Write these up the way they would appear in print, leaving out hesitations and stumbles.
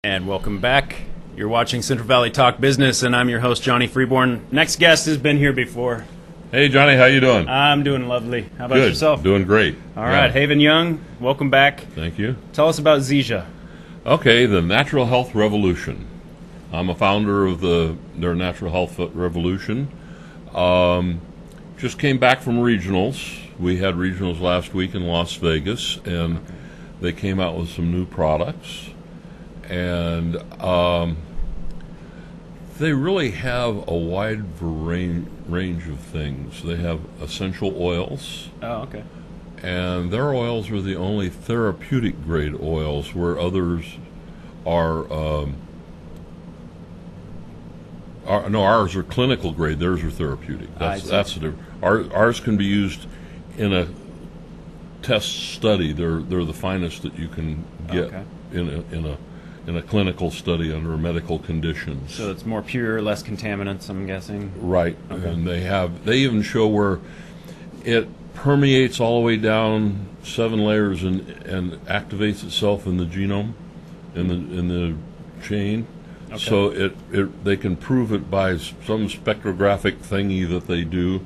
And welcome back. You're watching Central Valley Talk Business, and I'm your host, Johnny Freeborn. Next guest has been here before. Hey, Johnny, how you doing? I'm doing lovely. How about Good. yourself? Doing great. All right, Haven Young, welcome back. Thank you. Tell us about Zija. Okay, the Natural Health Revolution. I'm a founder of their Natural Health Revolution. Just came back from regionals. We had regionals last week in Las Vegas, and they came out with some new products. And they really have a wide range of things. They have essential oils. Oh, okay. And their oils are the only therapeutic grade oils, where others are, ours are clinical grade. Theirs are therapeutic. That's the difference. Ours can be used in a test study. They're the finest that you can get in a clinical study under medical conditions. So it's more pure, less contaminants, I'm guessing. Right. Okay. And they even show where it permeates all the way down 7 layers and activates itself in the genome, in the chain. Okay. So they can prove it by some spectrographic thingy that they do,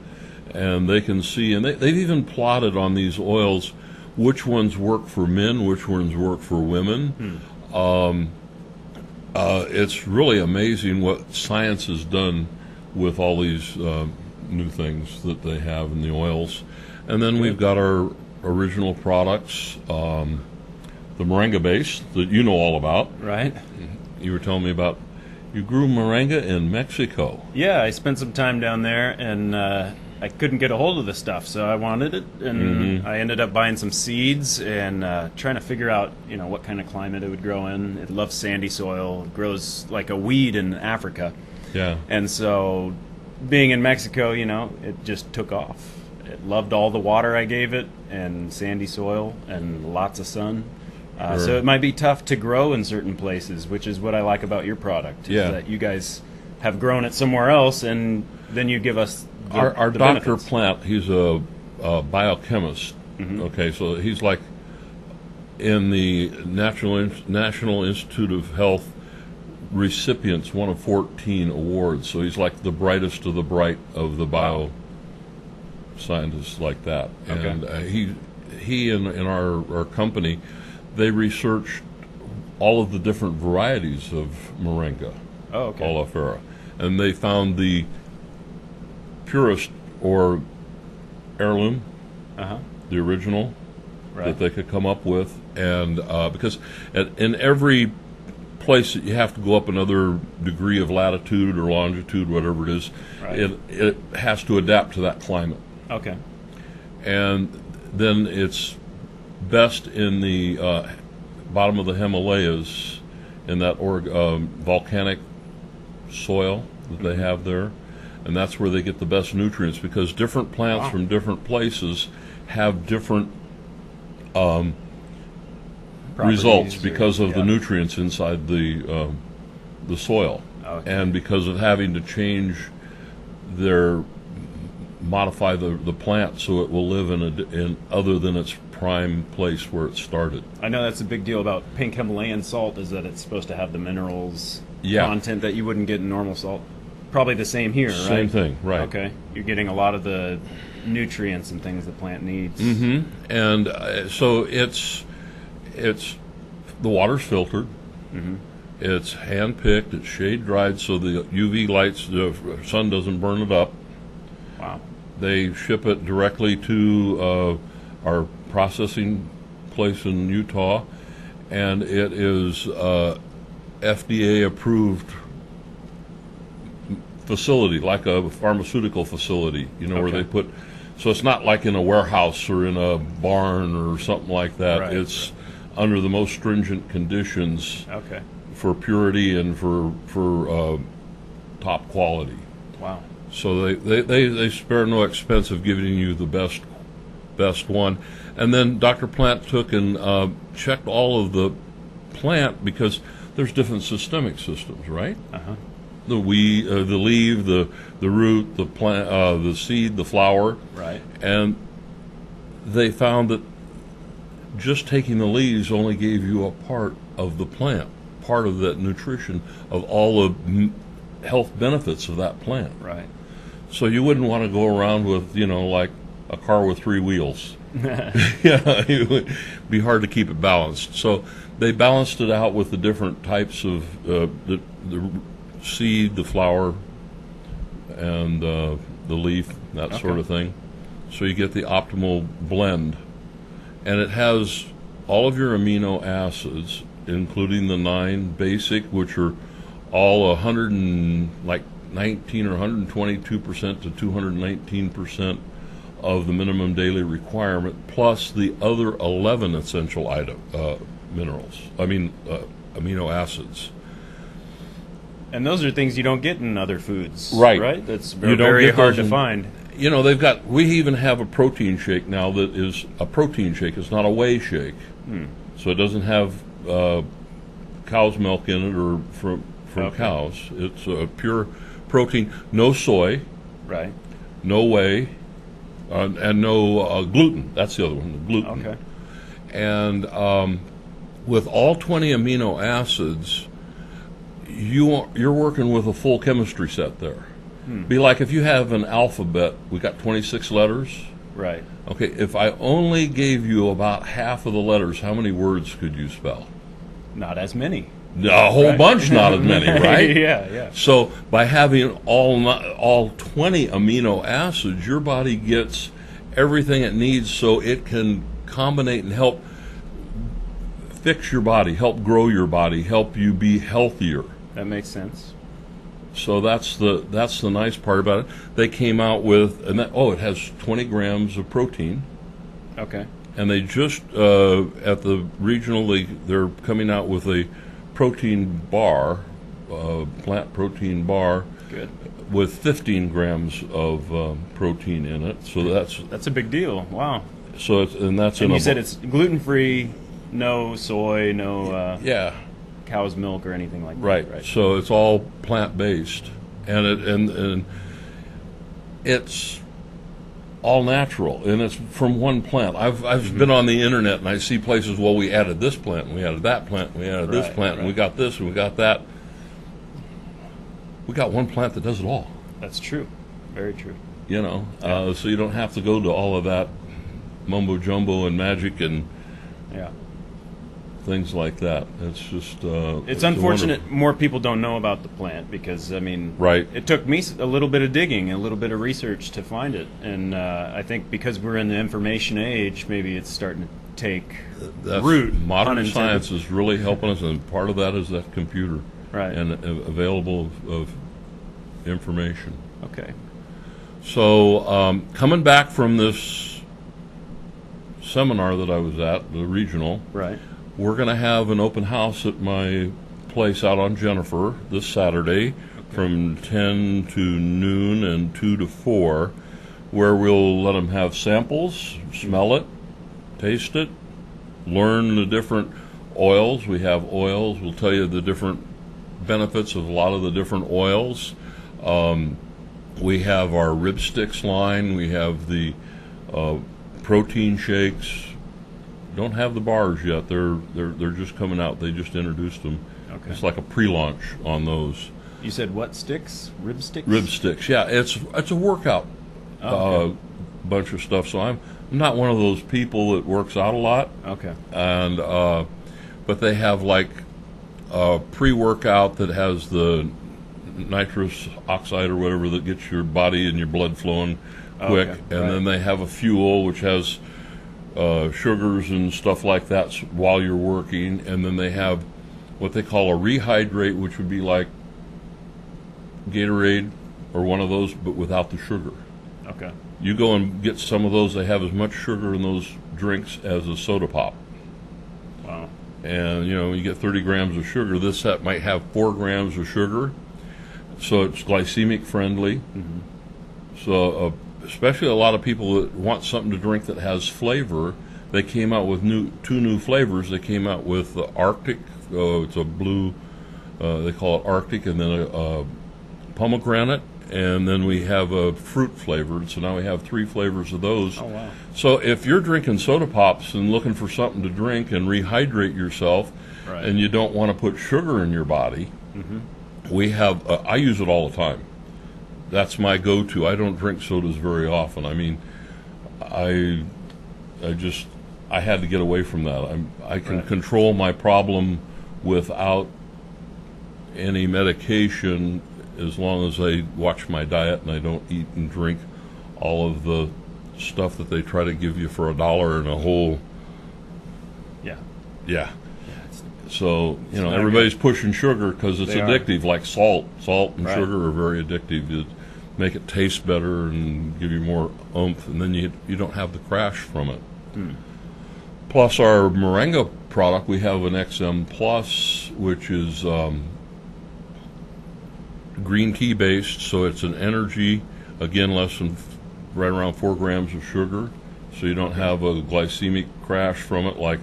and they can see, and they've even plotted on these oils which ones work for men, which ones work for women. It's really amazing what science has done with all these new things that they have in the oils. And then we've got our original products, the moringa base that you know all about. Right. You were telling me about, you grew moringa in Mexico. Yeah, I spent some time down there, and I couldn't get a hold of the stuff, so I wanted it, and I ended up buying some seeds and trying to figure out, what kind of climate it would grow in. It loves sandy soil. It grows like a weed in Africa. Yeah. And so, being in Mexico, it just took off. It loved all the water I gave it, and sandy soil, and lots of sun. Sure. So it might be tough to grow in certain places, which is what I like about your product. Is that you guys have grown it somewhere else, and then you give us our the Dr. benefits. Plant. He's a biochemist. Okay, so he's like in the National Institute of Health recipients, one of 14 awards. So he's like the brightest of the bright of the scientists like that. Okay. And he and our company, they researched all of the different varieties of moringa, oleifera, and they found the purest or heirloom, the original that they could come up with, and because in every place that you have to go up another degree of latitude or longitude, whatever it is, it has to adapt to that climate. Okay. And then it's best in the bottom of the Himalayas, in that volcanic soil that they have there, and that's where they get the best nutrients, because different plants from different places have different results because of the nutrients inside the soil, and because of having to modify the plant so it will live in other than its prime place where it started. I know that's a big deal about pink Himalayan salt, is that it's supposed to have the minerals content that you wouldn't get in normal salt. Probably the same here, right? Same thing, right. Okay. You're getting a lot of the nutrients and things the plant needs. And so it's the water's filtered. It's hand-picked, it's shade-dried, so the UV lights, the sun doesn't burn it up. Wow. They ship it directly to our processing place in Utah, and it is FDA-approved facility, like a pharmaceutical facility, where they put, so it's not like in a warehouse or in a barn or something like that. Right. It's under the most stringent conditions for purity and for top quality. Wow. So they spare no expense of giving you the best one. And then Dr. Plant took and checked all of the plant, because there's different systemic systems, right? The leaf, the root, the plant, the seed, the flower. Right. And they found that just taking the leaves only gave you a part of the plant. part of that nutrition of all the health benefits of that plant. Right. So you wouldn't want to go around with, like a car with 3 wheels. It would be hard to keep it balanced. So they balanced it out with the different types of the seed, the flower, and the leaf, that sort of thing. So you get the optimal blend. And it has all of your amino acids, including the 9 basic, which are all 19 or 122% to 219% of the minimum daily requirement, plus the other 11 essential amino acids. And those are things you don't get in other foods, right? That's very hard to find. We even have a protein shake now that is a protein shake. It's not a whey shake. So it doesn't have cow's milk in it or from cows. It's a pure protein, no soy, right? No whey, and no gluten. That's the other one, the gluten. Okay. And with all 20 amino acids, you're working with a full chemistry set there. Be like if you have an alphabet, we got 26 letters. Right. Okay, if I only gave you about half of the letters, how many words could you spell? Not as many. A whole bunch, not as many, right? Yeah. So by having all 20 amino acids, your body gets everything it needs so it can combine and help fix your body, help grow your body, help you be healthier. That makes sense. So that's the nice part about it. They came out with, it has 20 grams of protein. Okay. And they just, at the regional league, they're coming out with a protein bar, plant protein bar. Good. With 15 grams of protein in it. So that's a big deal. Wow. So you said it's gluten-free, no soy, no cow's milk or anything like that. Right. So it's all plant-based, and it's all natural, and it's from one plant. I've been on the internet and I see places. Well, we added this plant, and we added that plant, and we added this plant, and we got this, and we got that. We got one plant that does it all. That's true. Very true. So you don't have to go to all of that mumbo jumbo and magic and things like that. It's just it's unfortunate more people don't know about the plant because right. It took me a little bit of digging, a little bit of research to find it, and I think because we're in the information age, maybe it's starting to take root. Modern science is really helping us, and part of that is that computer. Right. And available of information. Okay. So coming back from this seminar that I was at, the regional, right, we're going to have an open house at my place out on Jennifer this Saturday from 10 to noon and 2 to 4, where we'll let them have samples, smell it, taste it, learn the different oils. We have oils. We'll tell you the different benefits of a lot of the different oils. We have our rib sticks line. We have the protein shakes. Don't have the bars yet. They're just coming out. They just introduced them. Okay. It's like a pre-launch on those. You said what sticks? Rib sticks? Rib sticks. Yeah, it's a workout bunch of stuff. So I'm not one of those people that works out a lot. Okay. And but they have like a pre-workout that has the nitrous oxide or whatever that gets your body and your blood flowing quick. Okay. And then they have a fuel which has sugars and stuff like that while you're working. And then they have what they call a rehydrate, which would be like Gatorade or one of those, but without the sugar. Okay. You go and get some of those. They have as much sugar in those drinks as a soda pop. Wow. And, you get 30 grams of sugar. This set might have 4 grams of sugar, so it's glycemic friendly. Mm-hmm. So especially a lot of people that want something to drink that has flavor, they came out with two new flavors. They came out with the Arctic. It's a blue, they call it Arctic, and then a pomegranate. And then we have a fruit flavored, so now we have 3 flavors of those. Oh, wow. So if you're drinking soda pops and looking for something to drink and rehydrate yourself, Right. and you don't want to put sugar in your body. We have, I use it all the time. That's my go-to. I don't drink sodas very often. I mean, I had to get away from that. I can control my problem without any medication as long as I watch my diet and I don't eat and drink all of the stuff that they try to give you for $1 and a whole. Yeah. So, everybody's pushing sugar because it's addictive, like salt. Salt and sugar are very addictive. You make it taste better and give you more oomph, and then you don't have the crash from it. Plus, our Moringa product, we have an XM Plus, which is green tea based, so it's an energy, again, right around 4 grams of sugar, so you don't have a glycemic crash from it like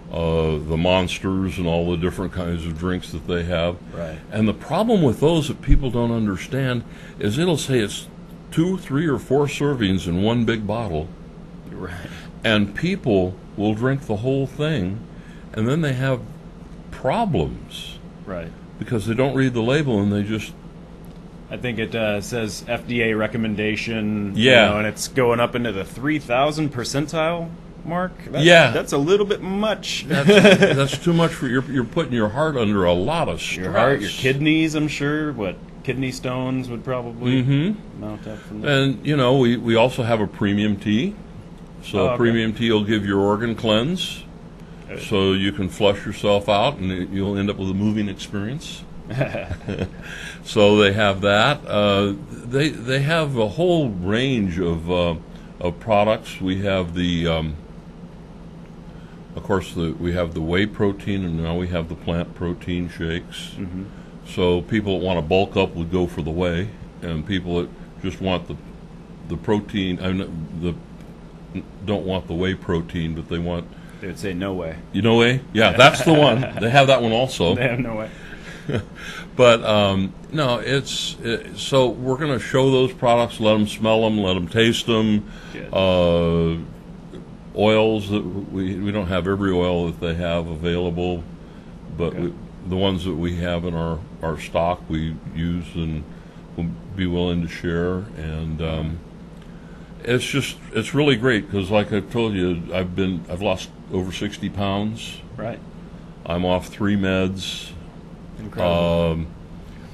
the Monsters and all the different kinds of drinks that they have. Right. And the problem with those that people don't understand is it'll say it's 2, 3, or 4 servings in one big bottle. Right. And people will drink the whole thing, and then they have problems. Right. Because they don't read the label and they just... I think it says FDA recommendation. Yeah. And it's going up into the 3,000 percentile mark. That's a little bit much. That's too much for you're putting your heart under a lot of stress. Your heart, your kidneys, I'm sure. Kidney stones would probably mount up from there. And we also have a premium tea. So premium tea will give your organ cleanse, so you can flush yourself out, and you'll end up with a moving experience. So they have that. They have a whole range of products. We have the of course, we have the whey protein, and now we have the plant protein shakes. So people that want to bulk up would go for the whey, and people that just want the protein, don't want the whey protein, but they would say no way. You know whey? Yeah, that's the one. They have that one also. They have no way. But no, so we're going to show those products, let them smell them, let them taste them. Oils that we don't have every oil that they have available, but the ones that we have in our stock we use and will be willing to share. And it's really great because, like I told you, I've lost over 60 pounds. Right. I'm off 3 meds. Incredible.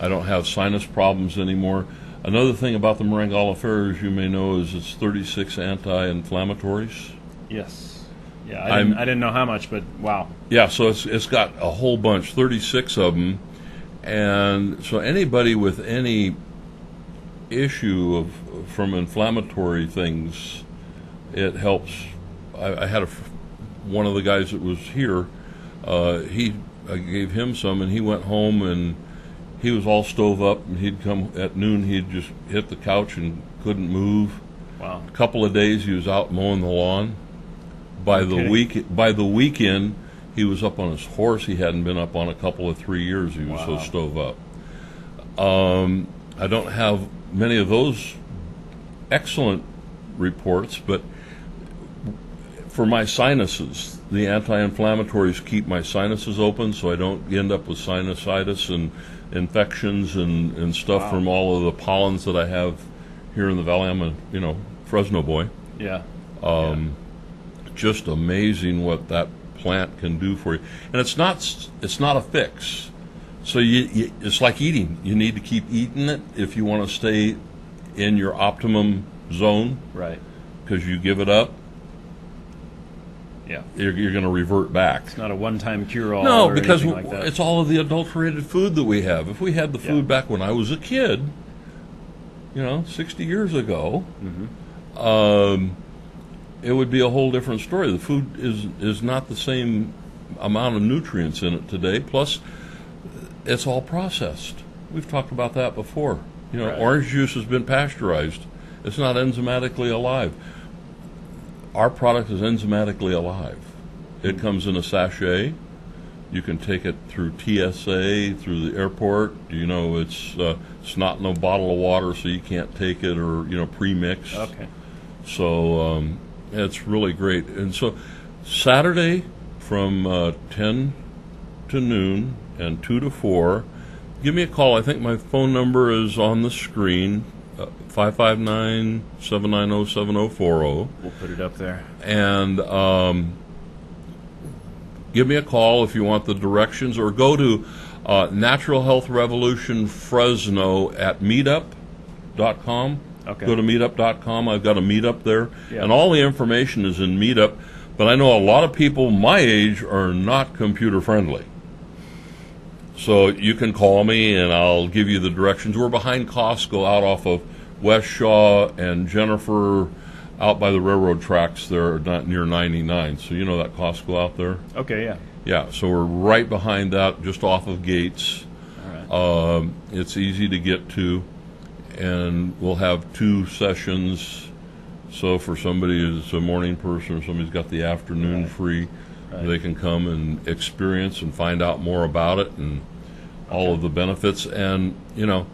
I don't have sinus problems anymore. Another thing about the Moringa oleifera, as you may know, is it's 36 anti-inflammatories. Yes. Yeah, I didn't know how much, but wow. Yeah, so it's got a whole bunch, 36 of them. And so anybody with any issue from inflammatory things, it helps. I had one of the guys that was here, I gave him some, and he went home and he was all stove up, and he'd come at noon, he'd just hit the couch and couldn't move. Wow. A couple of days he was out mowing the lawn. By the weekend, he was up on his horse. He hadn't been up on a couple of 3 years. He was so stove up. I don't have many of those excellent reports, but for my sinuses, the anti-inflammatories keep my sinuses open, so I don't end up with sinusitis and infections and stuff from all of the pollens that I have here in the valley. I'm a Fresno boy. Yeah. Just amazing what that plant can do for you, and it's not a fix. So it's like eating. You need to keep eating it if you want to stay in your optimum zone. Right. Because you give it up, you're going to revert back. It's not a one-time cure-all. No, or because like that. It's all of the adulterated food that we have. If we had the food back when I was a kid, 60 years ago, it would be a whole different story. The food is not the same amount of nutrients in it today. Plus, it's all processed. We've talked about that before. Orange juice has been pasteurized. It's not enzymatically alive. Our product is enzymatically alive. It comes in a sachet. You can take it through TSA, through the airport. It's not in a bottle of water, so you can't take it or pre-mix. Okay. So it's really great. And so Saturday from 10 to noon and 2 to 4. Give me a call. I think my phone number is on the screen, 559-790-7040. We'll put it up there. And give me a call if you want the directions, or go to Natural Health Revolution Fresno at meetup.com. Okay. Go to meetup.com. I've got a meetup there. Yeah. And all the information is in Meetup. But I know a lot of people my age are not computer friendly. So you can call me and I'll give you the directions. We're behind Costco out off of West Shaw and Jennifer, out by the railroad tracks there, not near 99. So you know that Costco out there? Okay, yeah. Yeah, so we're right behind that, just off of Gates. All right. It's easy to get to, and we'll have 2 sessions. So for somebody who's a morning person or somebody's got the afternoon free, they can come and experience and find out more about it and all of the benefits. And, you know,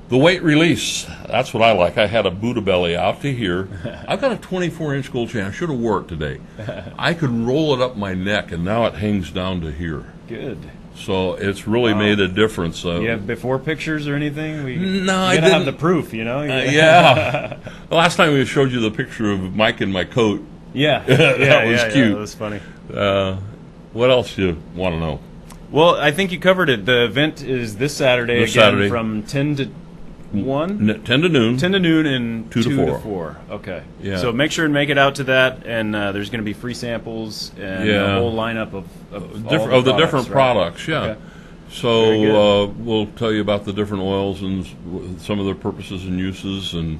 the weight release, that's what I like. I had a Buddha belly out to here. I've got a 24-inch gold chain. I should have wore it today. I could roll it up my neck, and now it hangs down to here. Good. So it's really made a difference. You have before pictures or anything? No, I didn't. Have the proof, you know? Yeah. The last time we showed you the picture of Mike in my coat. Yeah. That was cute. Yeah, that was funny. What else do you want to know? Well, I think you covered it. The event is this Saturday from 10 to 1? 10 to noon. 10 to noon and 2 to 4. Okay. Yeah. So make sure and make it out to that, and there's going to be free samples and a whole lineup of the different products, yeah. Okay. So we'll tell you about the different oils and some of their purposes and uses. And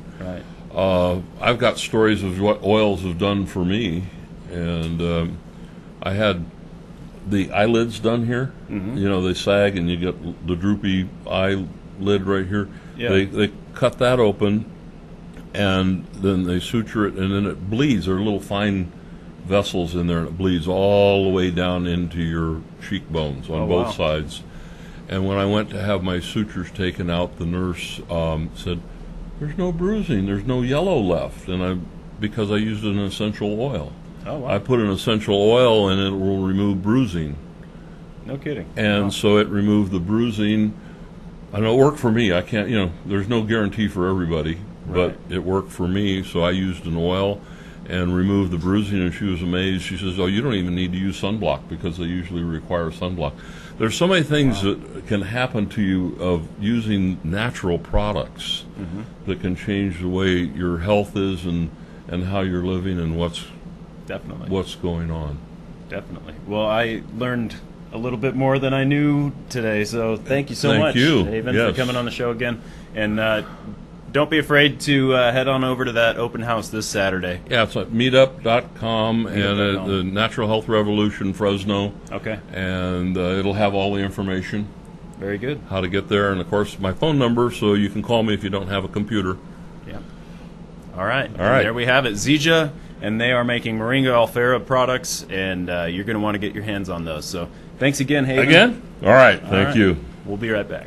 I've got stories of what oils have done for me. And I had the eyelids done here. Mm-hmm. You know, they sag and you get the droopy eyelid right here. Yeah. They cut that open, and then they suture it, and then it bleeds. There are little fine vessels in there, and it bleeds all the way down into your cheekbones on both sides. And when I went to have my sutures taken out, the nurse said, "There's no bruising, there's no yellow left," and because I used an essential oil. Oh, wow. I put an essential oil, and it will remove bruising. No kidding. And so it removed the bruising. And it worked for me. I can't, there's no guarantee for everybody, but it worked for me. So I used an oil and removed the bruising, and she was amazed. She says, "Oh, you don't even need to use sunblock because they usually require sunblock." There's so many things that can happen to you of using natural products that can change the way your health is and how you're living and what's going on. Definitely. Well, I learned a little bit more than I knew today, so thank you so much, Haven, for coming on the show again. And don't be afraid to head on over to that open house this Saturday. Yeah, it's at meetup.com and the Natural Health Revolution Fresno. Okay. And it'll have all the information. Very good. How to get there, and of course my phone number, so you can call me if you don't have a computer. Yeah. All right. And there we have it. Zija, and they are making Moringa Alfera products, and you're going to want to get your hands on those. So thanks again, Haven. Again? All right. Thank you. We'll be right back.